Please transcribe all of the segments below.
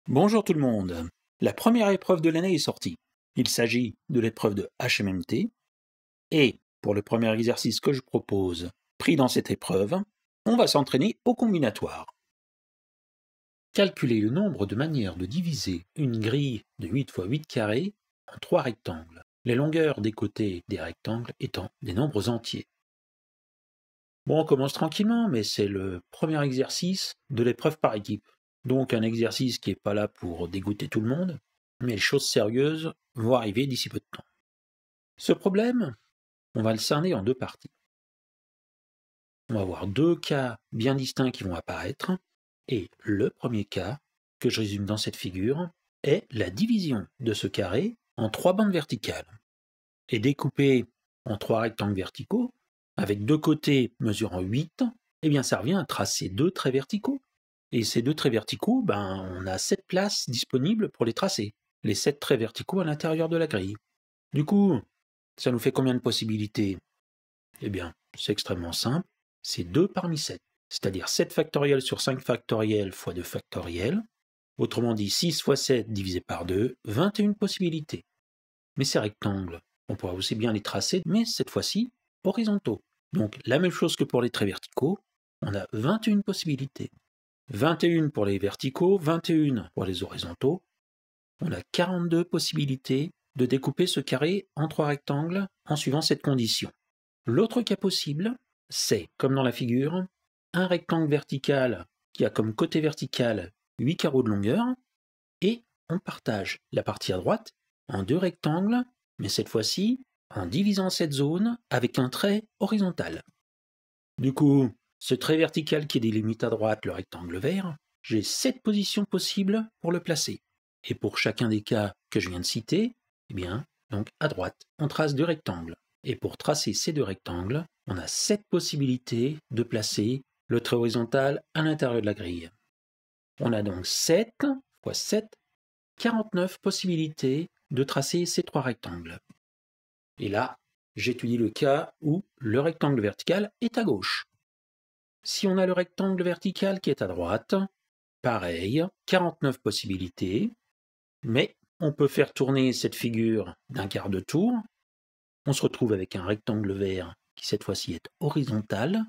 Bonjour tout le monde. La première épreuve de l'année est sortie. Il s'agit de l'épreuve de HMMT. Et pour le premier exercice que je propose, pris dans cette épreuve, on va s'entraîner au combinatoire. Calculer le nombre de manières de diviser une grille de 8 x 8 carrés en 3 rectangles, les longueurs des côtés des rectangles étant des nombres entiers. Bon, on commence tranquillement, mais c'est le premier exercice de l'épreuve par équipe. Donc un exercice qui n'est pas là pour dégoûter tout le monde, mais les choses sérieuses vont arriver d'ici peu de temps. Ce problème, on va le cerner en deux parties. On va avoir deux cas bien distincts qui vont apparaître, et le premier cas, que je résume dans cette figure, est la division de ce carré en 3 bandes verticales. Et découpé en 3 rectangles verticaux, avec deux côtés mesurant 8, eh bien ça revient à tracer 2 traits verticaux. Et ces 2 traits verticaux, on a 7 places disponibles pour les tracer. Les 7 traits verticaux à l'intérieur de la grille. Du coup, ça nous fait combien de possibilités? Eh bien, c'est extrêmement simple, c'est 2 parmi 7. C'est-à-dire 7 factoriel sur 5 factoriel fois 2 factoriel. Autrement dit, 6 fois 7 divisé par 2, 21 possibilités. Mais ces rectangles, on pourra aussi bien les tracer, mais cette fois-ci horizontaux. Donc la même chose que pour les traits verticaux, on a 21 possibilités. 21 pour les verticaux, 21 pour les horizontaux. On a 42 possibilités de découper ce carré en 3 rectangles en suivant cette condition. L'autre cas possible, c'est, comme dans la figure, un rectangle vertical qui a comme côté vertical 8 carreaux de longueur, et on partage la partie à droite en 2 rectangles, mais cette fois-ci en divisant cette zone avec un trait horizontal. Du coup, ce trait vertical qui délimite à droite le rectangle vert, j'ai 7 positions possibles pour le placer. Et pour chacun des cas que je viens de citer, eh bien, donc à droite, on trace 2 rectangles. Et pour tracer ces 2 rectangles, on a 7 possibilités de placer le trait horizontal à l'intérieur de la grille. On a donc 7 x 7, 49 possibilités de tracer ces 3 rectangles. Et là, j'étudie le cas où le rectangle vertical est à gauche. Si on a le rectangle vertical qui est à droite, pareil, 49 possibilités, mais on peut faire tourner cette figure d'un quart de tour. On se retrouve avec un rectangle vert qui cette fois-ci est horizontal,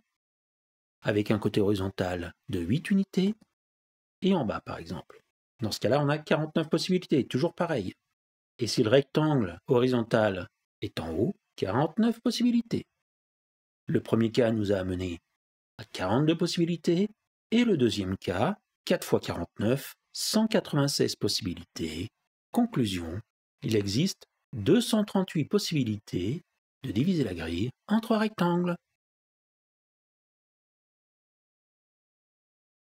avec un côté horizontal de 8 unités, et en bas par exemple. Dans ce cas-là, on a 49 possibilités, toujours pareil. Et si le rectangle horizontal est en haut, 49 possibilités. Le premier cas nous a amené à 42 possibilités, et le deuxième cas, 4 x 49, 196 possibilités. Conclusion, il existe 238 possibilités de diviser la grille en 3 rectangles.